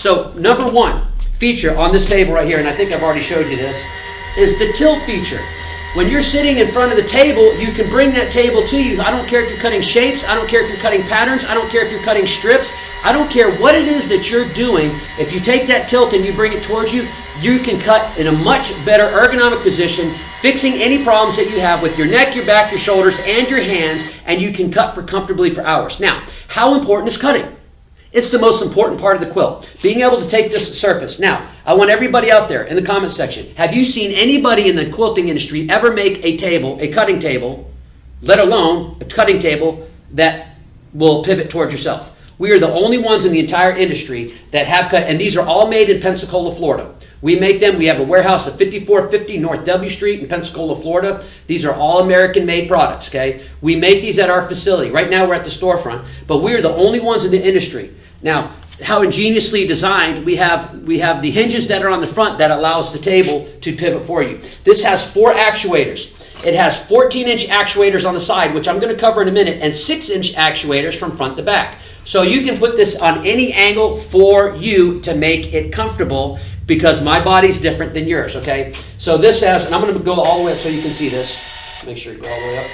So number one feature on this table right here, and I think I've already showed you this, is the tilt feature. When you're sitting in front of the table, you can bring that table to you. I don't care if you're cutting shapes, I don't care if you're cutting patterns, I don't care if you're cutting strips, I don't care what it is that you're doing. If you take that tilt and you bring it towards you, you can cut in a much better ergonomic position, fixing any problems that you have with your neck, your back, your shoulders, and your hands, and you can cut comfortably for hours. Now, how important is cutting? It's the most important part of the quilt, being able to take this surface. Now, I want everybody out there in the comment section, have you seen anybody in the quilting industry ever make a table, a cutting table, let alone a cutting table that will pivot towards yourself? We are the only ones in the entire industry that have cut, and these are all made in Pensacola, Florida. We make them. We have a warehouse at 5450 North W Street in Pensacola, Florida. These are all American-made products, okay? We make these at our facility. Right now we're at the storefront, but we're the only ones in the industry. Now, how ingeniously designed, we have the hinges that are on the front that allows the table to pivot for you. This has 4 actuators. It has 14-inch actuators on the side, which I'm going to cover in a minute, and 6-inch actuators from front to back. So you can put this on any angle for you to make it comfortable, because my body's different than yours, okay? So this has, and I'm going to go all the way up so you can see this. Make sure you go all the way up.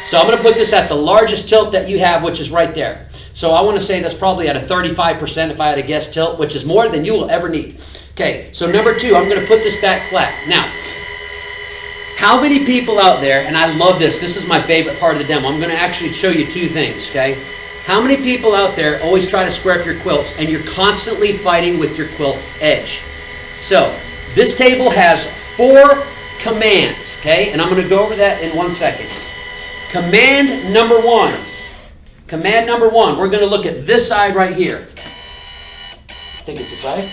So I'm going to put this at the largest tilt that you have, which is right there. So I want to say that's probably at a 35% if I had a guess tilt, which is more than you will ever need. Okay, so number 2, I'm going to put this back flat. Now, how many people out there, and I love this, this is my favorite part of the demo. I'm going to actually show you 2 things, okay? How many people out there always try to square up your quilts and you're constantly fighting with your quilt edge? So, this table has 4 commands, okay? And I'm going to go over that in 1 second. Command number 1. Command number 1, we're going to look at this side right here. I think it's the side.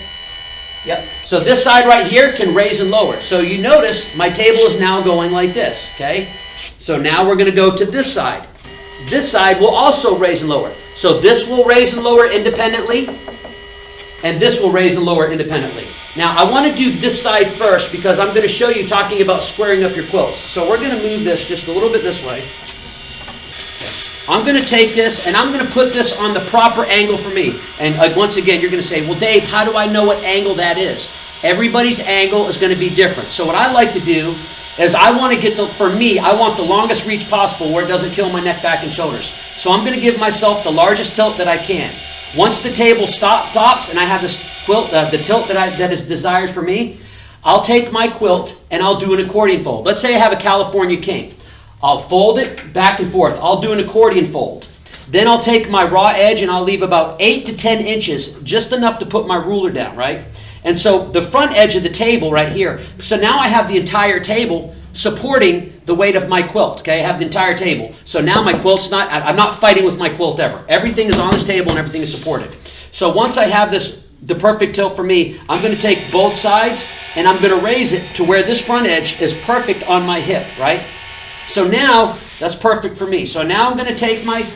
Yep. So this side right here can raise and lower. So you notice my table is now going like this, okay? So now we're going to go to this side. This side will also raise and lower. So this will raise and lower independently, and this will raise and lower independently. Now I want to do this side first because I'm going to show you talking about squaring up your quilts. So we're going to move this just a little bit this way. I'm going to take this and I'm going to put this on the proper angle for me. And once again, you're going to say, well, Dave, how do I know what angle that is? Everybody's angle is going to be different. So what I like to do is I want to get for me, I want the longest reach possible where it doesn't kill my neck, back, and shoulders. So I'm going to give myself the largest tilt that I can. Once the table stops and I have this quilt, the tilt that is desired for me, I'll take my quilt and I'll do an accordion fold. Let's say I have a California King. I'll fold it back and forth. I'll do an accordion fold. Then I'll take my raw edge and I'll leave about 8 to 10 inches, just enough to put my ruler down, right? And so the front edge of the table right here, so now I have the entire table supporting the weight of my quilt, okay? I have the entire table. So now my quilt's I'm not fighting with my quilt ever. Everything is on this table and everything is supported. So once I have the perfect tilt for me, I'm going to take both sides and I'm going to raise it to where this front edge is perfect on my hip, right? So now, that's perfect for me. So now I'm going to take my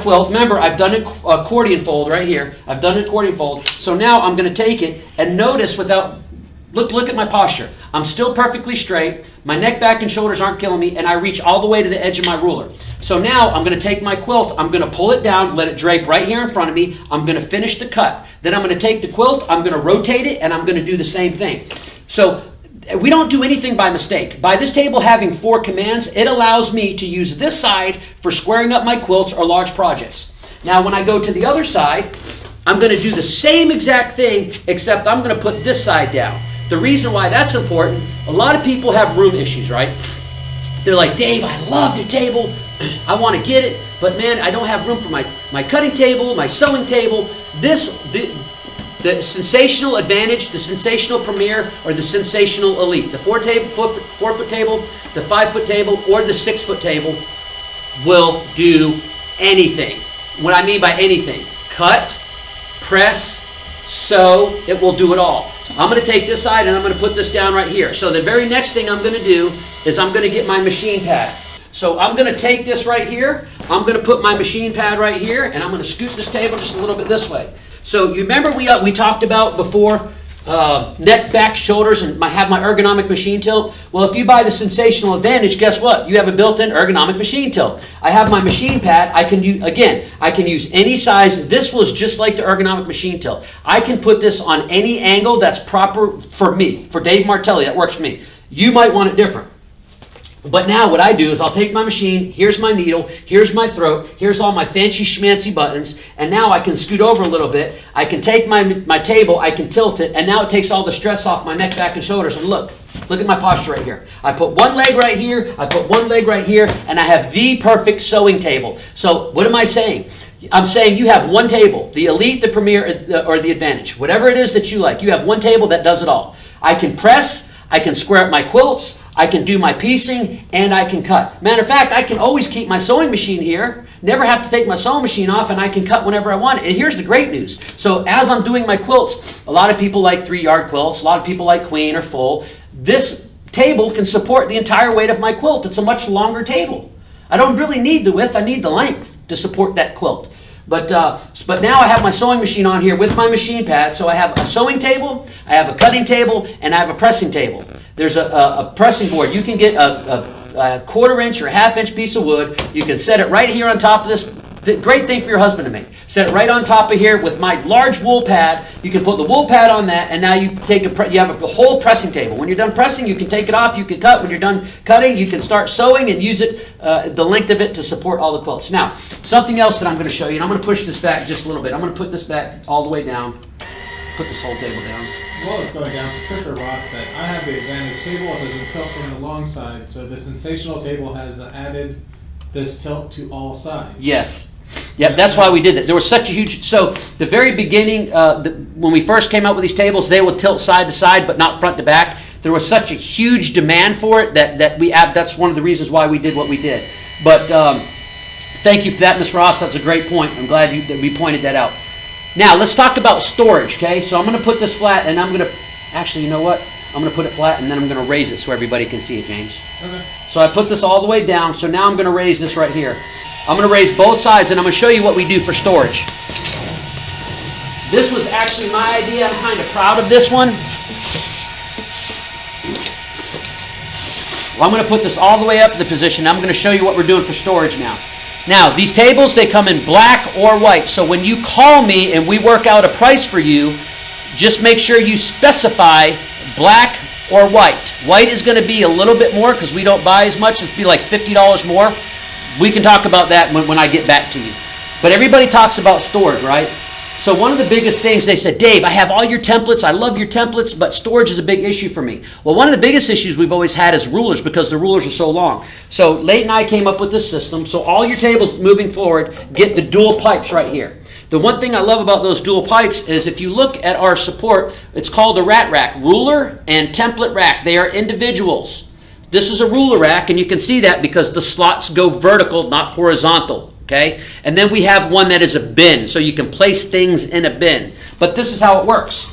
quilt. Remember, I've done an accordion fold right here. I've done an accordion fold. So now I'm going to take it and notice look at my posture. I'm still perfectly straight. My neck, back, and shoulders aren't killing me, and I reach all the way to the edge of my ruler. So now I'm going to take my quilt. I'm going to pull it down, let it drape right here in front of me. I'm going to finish the cut. Then I'm going to take the quilt, I'm going to rotate it, and I'm going to do the same thing. So we don't do anything by mistake. By this table having 4 commands, it allows me to use this side for squaring up my quilts or large projects. Now when I go to the other side, I'm going to do the same exact thing, except I'm going to put this side down. The reason why that's important, a lot of people have room issues, right? They're like, Dave, I love your table. I want to get it, but man, I don't have room for my cutting table, my sewing table. The sensational advantage, the sensational premier, or the sensational elite. The 4-foot table, the 5-foot table, or the 6-foot table will do anything. What I mean by anything, cut, press, sew, it will do it all. I'm going to take this side and I'm going to put this down right here. So the very next thing I'm going to do is I'm going to get my machine pad. So I'm going to take this right here, I'm going to put my machine pad right here, and I'm going to scoot this table just a little bit this way. So you remember we talked about before neck, back, shoulders, and have my ergonomic machine tilt. Well, if you buy the Sensational Advantage, guess what? You have a built-in ergonomic machine tilt. I have my machine pad. I can use any size. This was just like the ergonomic machine tilt. I can put this on any angle that's proper for me, for Dave Martelli. That works for me. You might want it different. But now what I do is I'll take my machine, here's my needle, here's my throat, here's all my fancy schmancy buttons, and now I can scoot over a little bit. I can take my table, I can tilt it, and now it takes all the stress off my neck, back, and shoulders. And look at my posture right here. I put one leg right here, I put one leg right here, and I have the perfect sewing table. So what am I saying? I'm saying you have one table, the Elite, the Premier, or the Advantage. Whatever it is that you like, you have one table that does it all. I can press, I can square up my quilts, I can do my piecing, and I can cut. Matter of fact, I can always keep my sewing machine here, never have to take my sewing machine off, and I can cut whenever I want. And here's the great news. So as I'm doing my quilts, a lot of people like 3-yard quilts, a lot of people like queen or full. This table can support the entire weight of my quilt. It's a much longer table. I don't really need the width, I need the length to support that quilt. But now I have my sewing machine on here with my machine pad. So I have a sewing table, I have a cutting table, and I have a pressing table. There's a pressing board. You can get a 1/4 inch or 1/2 inch piece of wood. You can set it right here on top of this. Great thing for your husband to make. Set it right on top of here with my large wool pad. You can put the wool pad on that, and now you have a whole pressing table. When you're done pressing, you can take it off. You can cut. When you're done cutting, you can start sewing and use it, the length of it, to support all the quilts. Now, something else that I'm going to show you, and I'm going to push this back just a little bit. I'm going to put this back all the way down. Put this whole table down. While it's going down, Patricia Ross said, I have the Advantage table. It doesn't tilt from the long side. So the Sensational table has added this tilt to all sides. Yes. Yep, that's why we did that. There was such a huge... So the very beginning, when we first came out with these tables, they would tilt side to side, but not front to back. There was such a huge demand for it that's one of the reasons why we did what we did. But thank you for that, Ms. Ross. That's a great point. I'm glad that we pointed that out. Now, let's talk about storage, okay? So I'm going to put this flat, and I'm going to... Actually, you know what? I'm going to put it flat, and then I'm going to raise it so everybody can see it, James. Okay. So I put this all the way down, so now I'm going to raise this right here. I'm going to raise both sides, and I'm going to show you what we do for storage. This was actually my idea. I'm kind of proud of this one. Well, I'm going to put this all the way up to the position. I'm going to show you what we're doing for storage now. Now, these tables, they come in black or white. So when you call me and we work out a price for you, just make sure you specify black or white. White is going to be a little bit more because we don't buy as much. It's be like $50 more. We can talk about that when I get back to you. But everybody talks about storage, right? So one of the biggest things, they said, Dave, I have all your templates. I love your templates, but storage is a big issue for me. Well, one of the biggest issues we've always had is rulers because the rulers are so long. So Leighton and I came up with this system. So all your tables moving forward get the dual pipes right here. The one thing I love about those dual pipes is if you look at our support, it's called a rat rack, ruler and template rack. They are individuals. This is a ruler rack, and you can see that because the slots go vertical, not horizontal. Okay, and then we have one that is a bin, so you can place things in a bin. But this is how it works.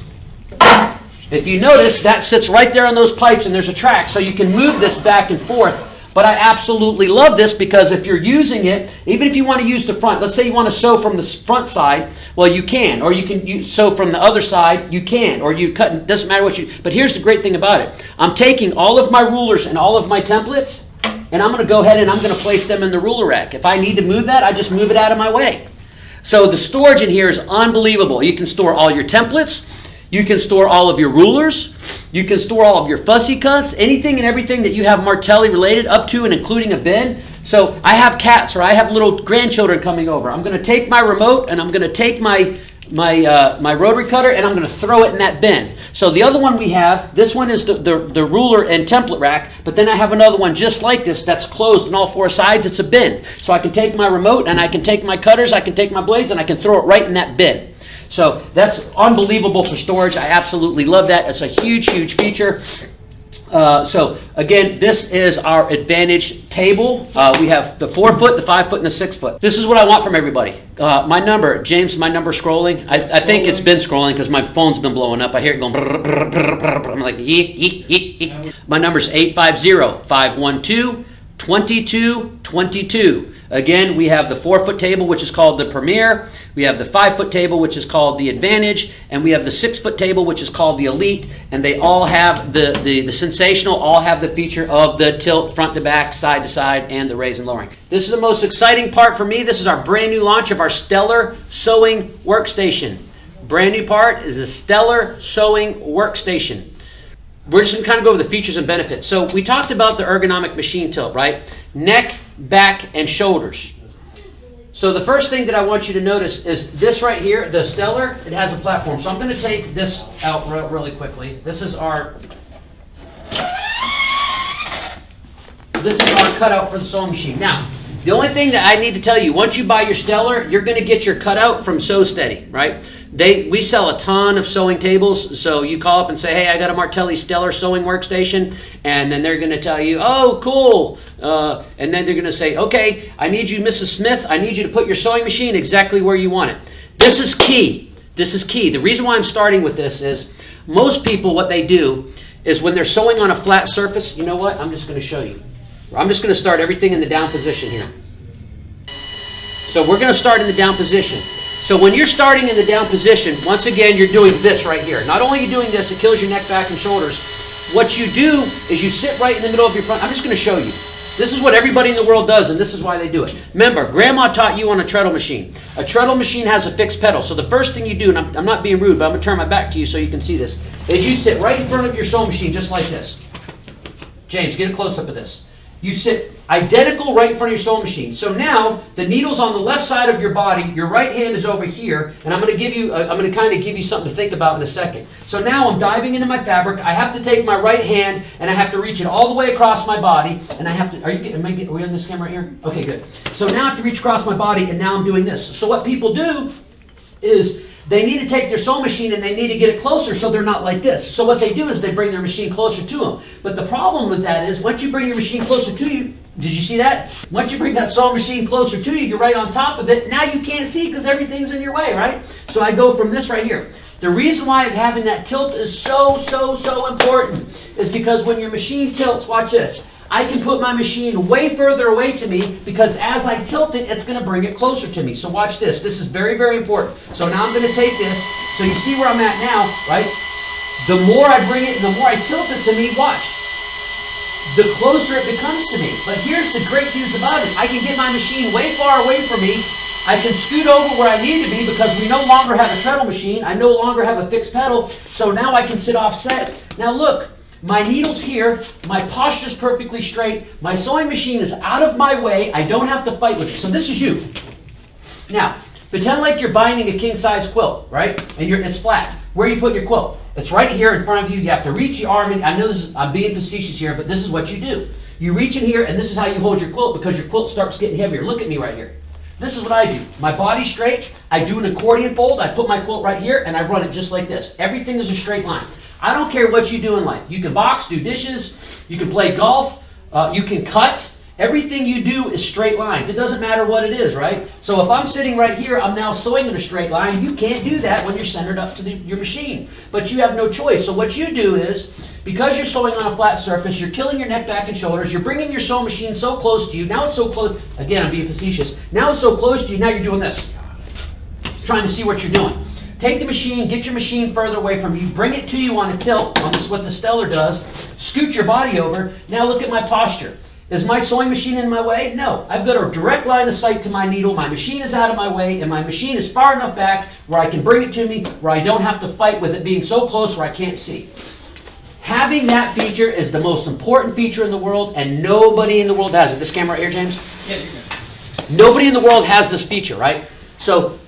If you notice, that sits right there on those pipes, and there's a track, so you can move this back and forth. But I absolutely love this because if you're using it, even if you want to use the front, let's say you want to sew from the front side, well, you can. Or you can sew from the other side, you can. Or you cut, it doesn't matter what you... But here's the great thing about it. I'm taking all of my rulers and all of my templates, and I'm going to go ahead and I'm going to place them in the ruler rack. If I need to move that, I just move it out of my way. So the storage in here is unbelievable. You can store all your templates. You can store all of your rulers. You can store all of your fussy cuts, anything and everything that you have Martelli related up to and including a bin. So I have cats or I have little grandchildren coming over. I'm going to take my remote and I'm going to take my rotary cutter and I'm going to throw it in that bin. So the other one we have, this one is the ruler and template rack, but then I have another one just like this that's closed on all four sides. It's a bin. So I can take my remote and I can take my cutters, I can take my blades, and I can throw it right in that bin. So that's unbelievable for storage. I absolutely love that. It's a huge, huge feature. So again, this is our Advantage table. We have the 4-foot, the 5-foot, and the 6-foot. This is what I want from everybody. My number, James, my number scrolling. I think it's been scrolling because my phone's been blowing up. I hear it going. Brr, brr, brr, brr, brr. I'm like, yeek, yeek, yeek, yeek. My number is 850-512-2222. Again, we have the 4-foot table, which is called the Premier. We have the 5-foot table, which is called the Advantage. And we have the 6-foot table, which is called the Elite. And they all have the Sensational, all have the feature of the tilt front to back, side to side, and the raise and lowering. This is the most exciting part for me. This is our brand new launch of our Stellar Sewing Workstation. Brand new part is the Stellar Sewing Workstation. We're just going to kind of go over the features and benefits. So we talked about the ergonomic machine tilt, right? Neck, back, and shoulders. So the first thing that I want you to notice is this right here, the Stellar, it has a platform. So I'm going to take this out really quickly. This is our cutout for the sewing machine. Now, the only thing that I need to tell you, once you buy your Stellar, you're going to get your cutout from Sew Steady, right? We sell a ton of sewing tables, so you call up and say, hey, I got a Martelli Stellar Sewing Workstation, and then they're going to tell you, oh, cool, and then they're going to say, okay, I need you, Mrs. Smith, I need you to put your sewing machine exactly where you want it. This is key. This is key. The reason why I'm starting with this is most people, what they do is when they're sewing on a flat surface, you know what, I'm just going to show you. I'm just going to start everything in the down position here. So we're going to start in the down position. So when you're starting in the down position, once again, you're doing this right here. Not only are you doing this, it kills your neck, back, and shoulders. What you do is you sit right in the middle of your front. I'm just going to show you. This is what everybody in the world does, and this is why they do it. Remember, Grandma taught you on a treadle machine. A treadle machine has a fixed pedal. So the first thing you do, and I'm not being rude, but I'm going to turn my back to you so you can see this, is you sit right in front of your sewing machine just like this. James, get a close-up of this. You sit identical right in front of your sewing machine. So now the needle's on the left side of your body. Your right hand is over here, and I'm going to kind of give you something to think about in a second. So now I'm diving into my fabric. I have to take my right hand and I have to reach it all the way across my body, and I have to. Are we on this camera right here? Okay, good. So now I have to reach across my body, and now I'm doing this. So what people do is they need to take their sewing machine and they need to get it closer so they're not like this. So what they do is they bring their machine closer to them. But the problem with that is once you bring your machine closer to you, did you see that? Once you bring that sewing machine closer to you, you're right on top of it. Now you can't see because everything's in your way, right? So I go from this right here. The reason why having that tilt is so important is because when your machine tilts, watch this. I can put my machine way further away to me because as I tilt it, it's going to bring it closer to me. So watch this. This is very important. So now I'm going to take this. So you see where I'm at now, right? The more I bring it and the more I tilt it to me, watch. The closer it becomes to me. But here's the great news about it. I can get my machine way far away from me. I can scoot over where I need to be because we no longer have a treadle machine. I no longer have a fixed pedal. So now I can sit offset. Now look. My needle's here, my posture's perfectly straight, my sewing machine is out of my way, I don't have to fight with it. So this is you. Now, pretend like you're binding a king-size quilt, right? And it's flat. Where are you putting your quilt? It's right here in front of you. You have to reach your arm in. I know I'm being facetious here, but this is what you do. You reach in here, and this is how you hold your quilt because your quilt starts getting heavier. Look at me right here. This is what I do. My body's straight, I do an accordion fold, I put my quilt right here, and I run it just like this. Everything is a straight line. I don't care what you do in life. You can box, do dishes, you can play golf, you can cut. Everything you do is straight lines. It doesn't matter what it is, right? So if I'm sitting right here, I'm now sewing in a straight line. You can't do that when you're centered up to your machine. But you have no choice. So what you do is, because you're sewing on a flat surface, you're killing your neck, back, and shoulders. You're bringing your sewing machine so close to you. Now it's so close. Again, I'm being facetious. Now it's so close to you. Now you're doing this. Trying to see what you're doing. Take the machine, get your machine further away from you, bring it to you on a tilt, on this what the Stellar does, scoot your body over. Now look at my posture. Is my sewing machine in my way? No. I've got a direct line of sight to my needle, my machine is out of my way, and my machine is far enough back where I can bring it to me, where I don't have to fight with it being so close where I can't see. Having that feature is the most important feature in the world, and nobody in the world has it. This camera right here, James? Yeah, you're good. Nobody in the world has this feature, right? So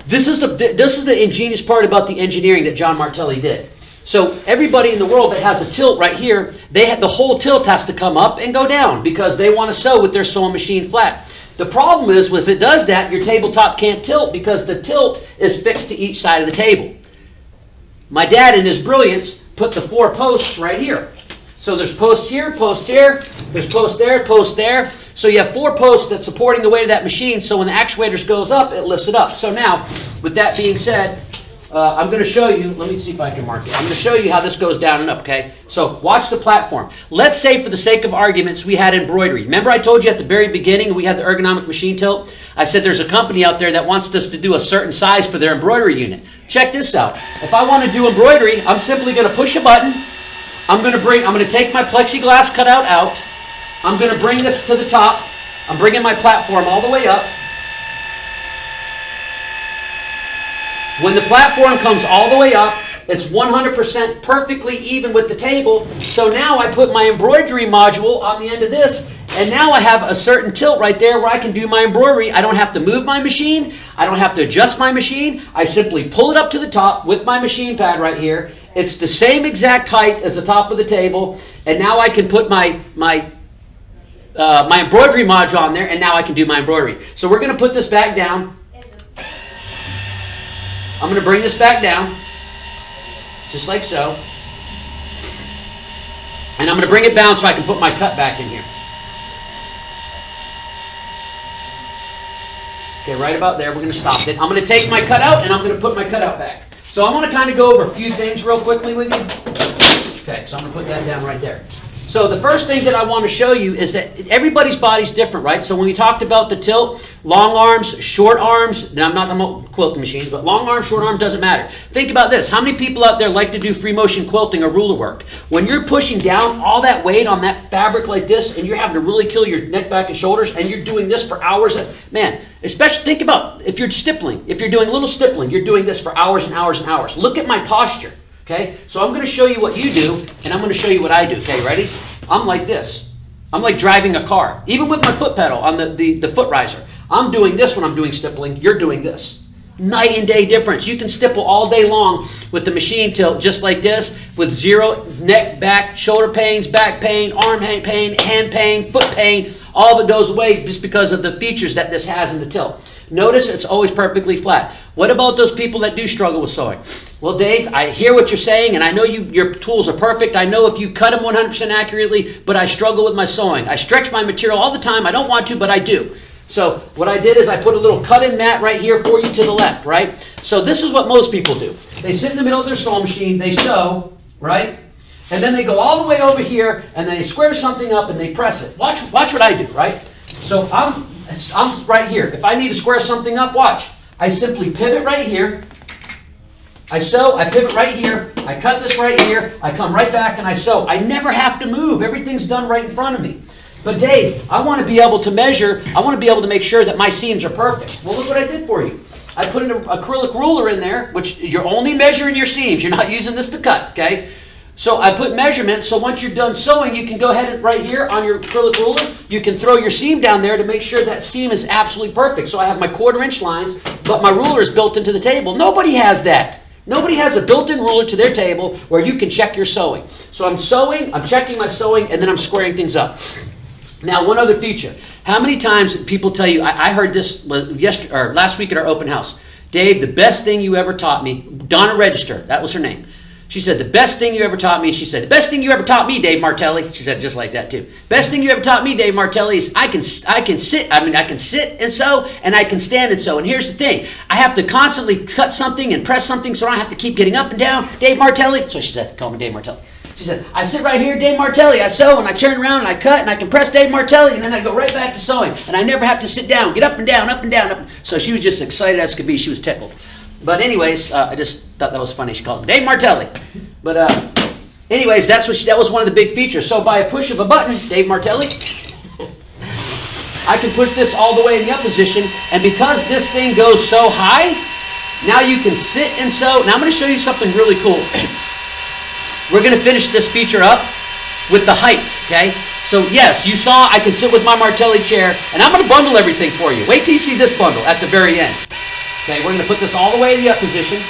this is the ingenious part about the engineering that John Martelli did. So everybody in the world that has a tilt right here, the whole tilt has to come up and go down because they want to sew with their sewing machine flat. The problem is, if it does that, your tabletop can't tilt because the tilt is fixed to each side of the table. My dad, in his brilliance, put the 4 posts right here. So there's posts here, there's post there. So you have 4 posts that's supporting the weight of that machine, so when the actuator goes up, it lifts it up. So now, with that being said, I'm going to show you, let me see if I can mark it. I'm going to show you how this goes down and up, okay? So watch the platform. Let's say for the sake of arguments we had embroidery. Remember I told you at the very beginning we had the ergonomic machine tilt? I said there's a company out there that wants us to do a certain size for their embroidery unit. Check this out. If I want to do embroidery, I'm simply going to push a button. I'm going to take my plexiglass cutout out. I'm going to bring this to the top. I'm bringing my platform all the way up. When the platform comes all the way up, it's 100% perfectly even with the table. So now I put my embroidery module on the end of this, and now I have a certain tilt right there where I can do my embroidery. I don't have to move my machine. I don't have to adjust my machine. I simply pull it up to the top with my machine pad right here. It's the same exact height as the top of the table, and now I can put my embroidery module on there, and now I can do my embroidery. So we're going to put this back down. I'm going to bring this back down, just like so. And I'm going to bring it down so I can put my cut back in here. Okay, right about there, we're going to stop it. I'm going to take my cutout and I'm going to put my cutout back. So I want to kind of go over a few things real quickly with you. Okay, so I'm going to put that down right there. So the first thing that I want to show you is that everybody's body's different, right? So when we talked about the tilt, long arms, short arms, now I'm not talking about quilting machines, but long arm, short arm, doesn't matter. Think about this. How many people out there like to do free motion quilting or ruler work? When you're pushing down all that weight on that fabric like this, and you're having to really kill your neck, back, and shoulders, and you're doing this for hours, man, especially think about if you're stippling. If you're doing little stippling, you're doing this for hours and hours and hours. Look at my posture. Okay, so I'm going to show you what you do, and I'm going to show you what I do. Okay, ready? I'm like this. I'm like driving a car. Even with my foot pedal on the foot riser. I'm doing this when I'm doing stippling. You're doing this. Night and day difference. You can stipple all day long with the machine tilt just like this with zero neck, back, shoulder pains, back pain, arm pain, hand pain, foot pain. All of it goes away just because of the features that this has in the tilt. Notice it's always perfectly flat. What about those people that do struggle with sewing? Well, Dave, I hear what you're saying, and I know your tools are perfect. I know if you cut them 100% accurately, but I struggle with my sewing. I stretch my material all the time. I don't want to, but I do. So what I did is I put a little cut-in mat right here for you to the left, right? So this is what most people do. They sit in the middle of their sewing machine, they sew, right? And then they go all the way over here, and they square something up, and they press it. Watch what I do, right? So I'm right here. If I need to square something up, watch. I simply pivot right here. I sew, I pivot right here. I cut this right here. I come right back and I sew. I never have to move. Everything's done right in front of me. But Dave, I want to be able to measure. I want to be able to make sure that my seams are perfect. Well, look what I did for you. I put an acrylic ruler in there, which you're only measuring your seams. You're not using this to cut, okay? So I put measurements, so once you're done sewing, you can go ahead and right here on your acrylic ruler, you can throw your seam down there to make sure that seam is absolutely perfect. So I have my 1/4 inch lines, but my ruler is built into the table. Nobody has that. Nobody has a built-in ruler to their table where you can check your sewing. So I'm sewing, I'm checking my sewing, and then I'm squaring things up. Now, one other feature. How many times did people tell you, I heard this last week at our open house, Dave, the best thing you ever taught me, Donna Register, that was her name. She said, the best thing you ever taught me, she said, the best thing you ever taught me, Dave Martelli, she said just like that too. Best thing you ever taught me, Dave Martelli, is I can sit and sew, and I can stand and sew. And here's the thing, I have to constantly cut something and press something so I don't have to keep getting up and down. Dave Martelli, so she said, call me Dave Martelli. She said, I sit right here, Dave Martelli, I sew, and I turn around and I cut, and I can press Dave Martelli, and then I go right back to sewing. And I never have to sit down, get up and down, up and down, up. So she was just excited as could be. She was tickled. But anyways, I just thought that was funny. She called him Dave Martelli. But anyways, that was one of the big features. So by a push of a button, Dave Martelli, I can push this all the way in the up position. And because this thing goes so high, now you can sit and sew. Now I'm going to show you something really cool. We're going to finish this feature up with the height, okay? So yes, you saw I can sit with my Martelli chair, and I'm going to bundle everything for you. Wait till you see this bundle at the very end. Okay, we're going to put this all the way in the up position.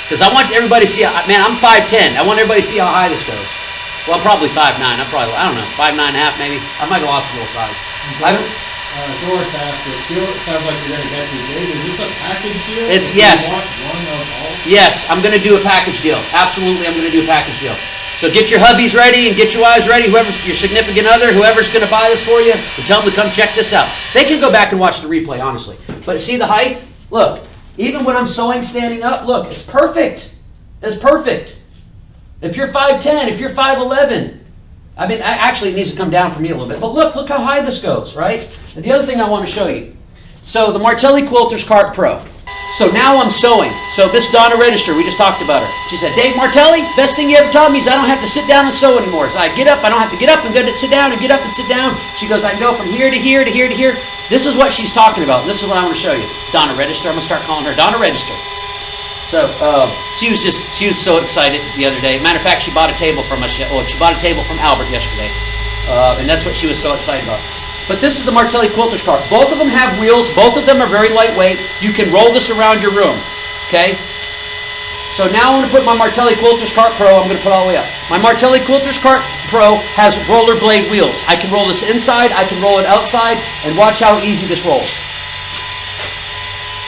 Because I want everybody to see, man, I'm 5'10". I want everybody to see how high this goes. Well, I'm probably 5'9". I don't know, 5'9.5" maybe. I might have lost a little size. Doris asked, it sounds like you're going to get to Dave. Is this a package deal? It's, yes. Do you want one of all? Yes, I'm going to do a package deal. Absolutely, I'm going to do a package deal. So get your hubbies ready and get your wives ready, whoever's your significant other, whoever's going to buy this for you, and tell them to come check this out. They can go back and watch the replay, honestly. But see the height? Look, Even when I'm sewing standing up, look, it's perfect. It's perfect. If you're 5'10", if you're 5'11", I mean, actually it needs to come down for me a little bit. But look how high this goes, right? And the other thing I want to show you. So the Martelli Quilter's Cart Pro. So now I'm sewing. So Miss Donna Register, we just talked about her. She said, Dave Martelli, best thing you ever taught me is I don't have to sit down and sew anymore. So I get up, I don't have to get up and go to sit down and get up and sit down. She goes, I can go from here to here to here to here. This is what she's talking about. And this is what I want to show you. Donna Register. I'm going to start calling her Donna Register. So she was so excited the other day. Matter of fact, she bought a table from us. She bought a table from Albert yesterday. And that's what she was so excited about. But this is the Martelli Quilter's Cart. Both of them have wheels. Both of them are very lightweight. You can roll this around your room. Okay? So now I'm going to put my Martelli Quilter's Cart Pro. I'm going to put all the way up. My Martelli Quilter's Cart Pro has rollerblade wheels. I can roll this inside. I can roll it outside. And watch how easy this rolls.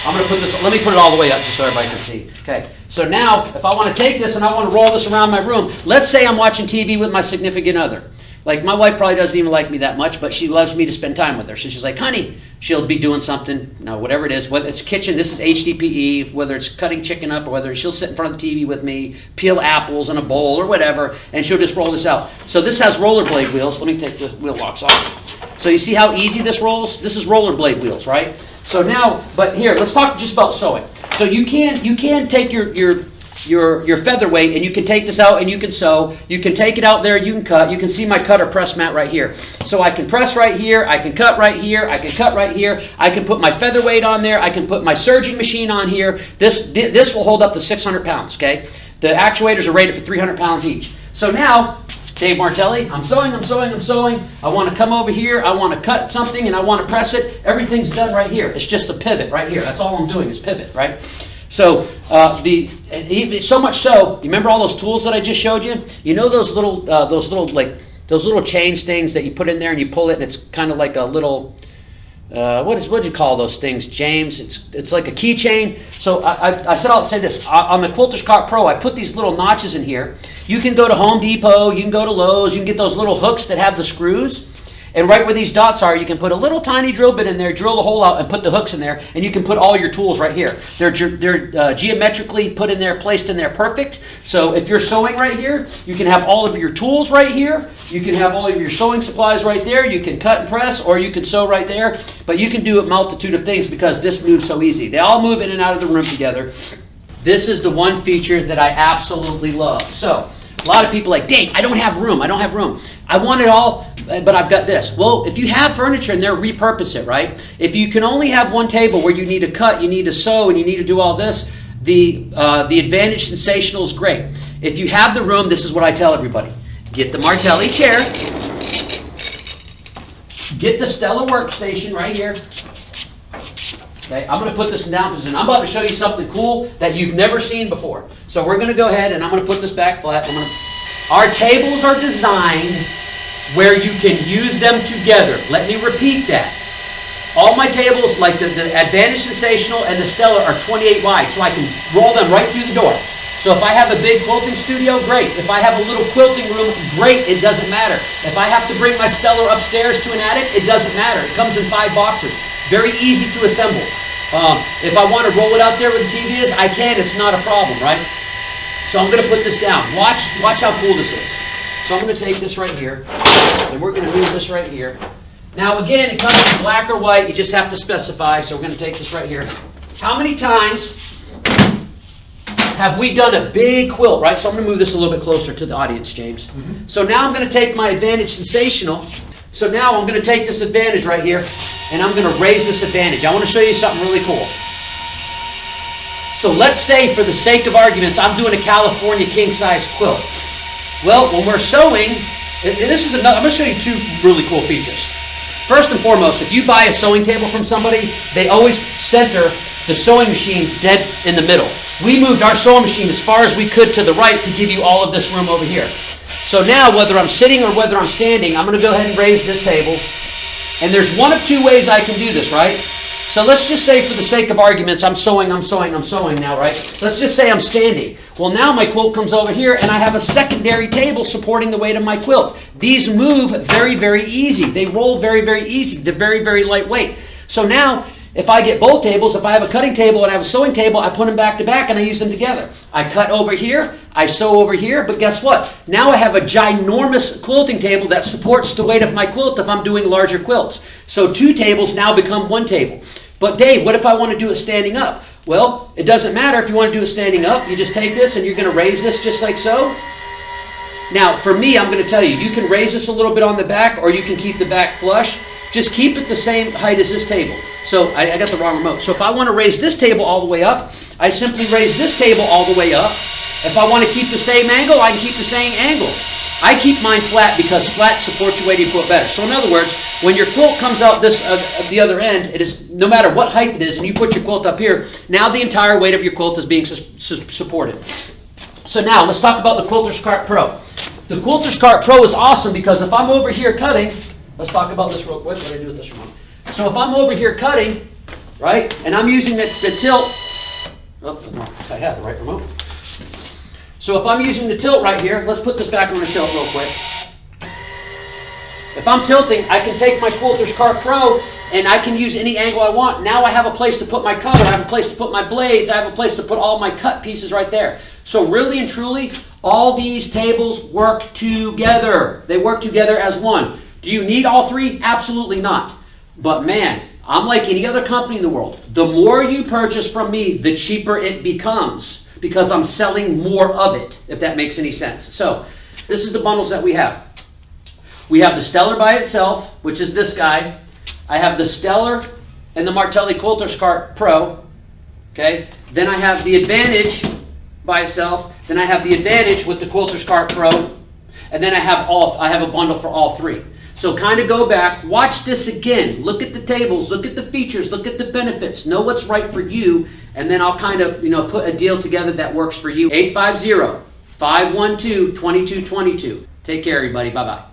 I'm going to put this, let me put it all the way up just so everybody can see. Okay, so now if I want to take this and I want to roll this around my room, let's say I'm watching TV with my significant other. Like my wife probably doesn't even like me that much, but she loves me to spend time with her. So she's like, honey, she'll be doing something, whatever it is, whether it's kitchen, this is HDPE, whether it's cutting chicken up or whether she'll sit in front of the TV with me, peel apples in a bowl or whatever, and she'll just roll this out. So this has rollerblade wheels. Let me take the wheel locks off. So you see how easy this rolls? This is rollerblade wheels, right? So now, but here, let's talk just about sewing. So you can take your featherweight and you can take this out and you can sew. You can take it out there, you can cut. You can see my cutter press mat right here. So I can press right here, I can cut right here, I can cut right here. I can put my featherweight on there, I can put my serging machine on here. This will hold up to 600 pounds, okay? The actuators are rated for 300 pounds each. So now, Dave Martelli, I'm sewing. I want to come over here, I want to cut something, and I want to press it. Everything's done right here. It's just a pivot right here. That's all I'm doing is pivot, right? So, so much so, you remember all those tools that I just showed you? You know those little chains things that you put in there and you pull it, and it's kind of like a little... what do you call those things, James? It's like a keychain. So I said I'll say this. On the Quilter's Cart Pro, I put these little notches in here. You can go to Home Depot, you can go to Lowe's, you can get those little hooks that have the screws. And right where these dots are, you can put a little tiny drill bit in there, drill the hole out, and put the hooks in there, and you can put all your tools right here. They're geometrically put in there, placed in there perfect. So if you're sewing right here, you can have all of your tools right here. You can have all of your sewing supplies right there. You can cut and press, or you can sew right there. But you can do a multitude of things because this moves so easy. They all move in and out of the room together. This is the one feature that I absolutely love. So a lot of people are like, Dave, I don't have room. I want it all, but I've got this. Well, if you have furniture in there, repurpose it, right? If you can only have one table where you need to cut, you need to sew, and you need to do all this, the Advantage Sensational is great. If you have the room, this is what I tell everybody. Get the Martelli chair. Get the Stella workstation right here. Okay, I'm going to put this in down position. I'm about to show you something cool that you've never seen before. So we're going to go ahead and I'm going to put this back flat. Our tables are designed where you can use them together. Let me repeat that. All my tables, like the Advantage Sensational and the Stella, are 28 wide, so I can roll them right through the door. So if I have a big quilting studio, great. If I have a little quilting room, great. It doesn't matter. If I have to bring my Stella upstairs to an attic, it doesn't matter. It comes in 5 boxes. Very easy to assemble. If I want to roll it out there where the TV is, I can. It's not a problem, right? So I'm going to put this down. Watch how cool this is. So I'm going to take this right here, and we're going to move this right here. Now again, it comes in black or white. You just have to specify. So we're going to take this right here. How many times have we done a big quilt, right? So I'm going to move this a little bit closer to the audience, James. Mm-hmm. So now I'm going to take my Advantage Sensational. So now I'm going to take this Advantage right here, and I'm going to raise this Advantage. I want to show you something really cool. So let's say, for the sake of arguments, I'm doing a California king-size quilt. Well, when we're sewing, this is another. I'm going to show you 2 really cool features. First and foremost, if you buy a sewing table from somebody, they always center the sewing machine dead in the middle. We moved our sewing machine as far as we could to the right to give you all of this room over here. So now, whether I'm sitting or whether I'm standing, I'm going to go ahead and raise this table. And there's one of 2 ways I can do this, right? So let's just say, for the sake of arguments, I'm sewing now, right? Let's just say I'm standing. Well, now my quilt comes over here, and I have a secondary table supporting the weight of my quilt. These move very, very easy. They roll very, very easy. They're very, very lightweight. So now, if I get both tables, if I have a cutting table and I have a sewing table, I put them back to back and I use them together. I cut over here, I sew over here, but guess what? Now I have a ginormous quilting table that supports the weight of my quilt if I'm doing larger quilts. So 2 tables now become 1 table. But Dave, what if I want to do it standing up? Well, it doesn't matter if you want to do it standing up. You just take this and you're going to raise this just like so. Now, for me, I'm going to tell you, you can raise this a little bit on the back or you can keep the back flush. Just keep it the same height as this table. So I got the wrong remote. So if I want to raise this table all the way up, I simply raise this table all the way up. If I want to keep the same angle, I can keep the same angle. I keep mine flat because flat supports your weight of your quilt better. So in other words, when your quilt comes out this the other end, it is no matter what height it is, and you put your quilt up here, now the entire weight of your quilt is being supported. So now let's talk about the Quilter's Cart Pro. The Quilter's Cart Pro is awesome because if I'm over here cutting, let's talk about this real quick. What do I do with this remote? So if I'm over here cutting, right, and I'm using the tilt, I had the right remote. So if I'm using the tilt right here, let's put this back on the tilt real quick. If I'm tilting, I can take my Quilter's Cart Pro and I can use any angle I want. Now I have a place to put my cutter, I have a place to put my blades, I have a place to put all my cut pieces right there. So really and truly, all these tables work together. They work together as one. Do you need all 3? Absolutely not. But man, I'm like any other company in the world. The more you purchase from me, the cheaper it becomes because I'm selling more of it, if that makes any sense. So this is the bundles that we have. We have the Stellar by itself, which is this guy. I have the Stellar and the Martelli Quilter's Cart Pro. Okay. Then I have the Advantage by itself. Then I have the Advantage with the Quilter's Cart Pro. And then I have a bundle for all 3. So kind of go back, watch this again, look at the tables, look at the features, look at the benefits, know what's right for you, and then I'll kind of, put a deal together that works for you. 850-512-2222. Take care, everybody. Bye-bye.